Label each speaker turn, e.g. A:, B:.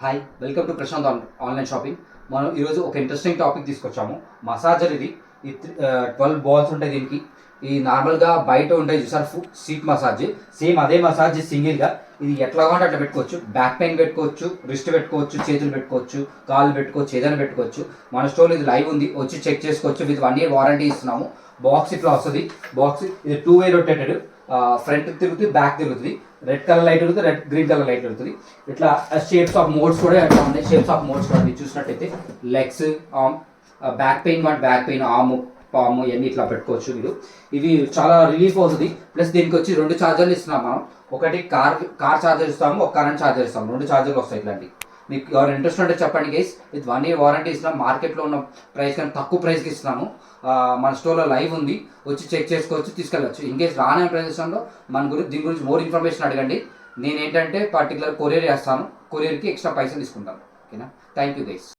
A: Hi, welcome to Prashant online shopping. మనం ఈరోజు ఒక ఇంట్రెస్టింగ్ టాపిక్ తీసుకొచ్చాము. మసాజర్ ఇది. ఈ 12 బాల్స్ ఉంటాయి దీనికి. ఈ నార్మల్గా బయట ఉంటాయి చూసారు సీట్ మసాజ్, సేమ్ అదే మసాజ్ సింగిల్గా. ఇది ఎట్లా కావాలంటే అట్లా పెట్టుకోవచ్చు. బ్యాక్ పెయిన్ పెట్టుకోవచ్చు, రిస్ట్ పెట్టుకోవచ్చు, చేతులు పెట్టుకోవచ్చు, కాళ్ళు పెట్టుకోవచ్చు, ఏదైనా పెట్టుకోవచ్చు. మన స్టోర్లో ఇది లైవ్ ఉంది, వచ్చి చెక్ చేసుకోవచ్చు. విత్ 1 year వారంటీ ఇస్తున్నాము. బాక్స్ ఇట్లా వస్తుంది. బాక్స్ ఇది 2-way రొటేటెడ్. ఫ్రంట్ తిరుగుతుంది, బ్యాక్ తిరుగుతుంది. రెడ్ కలర్ లైట్ వెళ్తుంది, గ్రీన్ కలర్ లైట్ వెళ్తుంది. ఇట్లా షేప్స్ ఆఫ్ మోడ్స్ కూడా ఎట్లా ఉన్నాయి. షేప్స్ ఆఫ్ మోడ్స్ కూడా మీరు చూసినట్టయితే legs, arm, back pain back pain, arm, పాము ఇవన్నీ ఇట్లా పెట్టుకోవచ్చు మీరు. ఇవి చాలా రిలీఫ్ అవుతుంది. ప్లస్ దీనికి వచ్చి 2 ఛార్జర్లు ఇస్తున్నాం మనం. ఒకటి కార్ ఛార్జర్ ఇస్తాము, ఒక కరెంట్ ఛార్జర్ ఇస్తాము. 2 ఛార్జర్లు వస్తాయి ఇట్లాంటి. మీకు ఎవరు ఇంట్రెస్ట్ ఉంటే చెప్పండి గైస్. విత్ 1 year వారంటీ ఇస్తున్నాం. మార్కెట్లో ఉన్న ప్రైస్ కానీ తక్కువ ప్రైస్కి ఇస్తున్నాము. మన స్టోర్లో లైవ్ ఉంది, వచ్చి చెక్ చేసుకోవచ్చు, తీసుకెళ్ళచ్చు. ఇన్ కేస్ రాని ప్రదేశంలో దీని గురించి మోర్ ఇన్ఫర్మేషన్ అడగండి. నేను ఏంటంటే పర్టికులర్ కొరియర్ చేస్తాను. కొరియర్కి ఎక్స్ట్రా పైసలు తీసుకుంటాను. ఓకేనా? Thank you guys.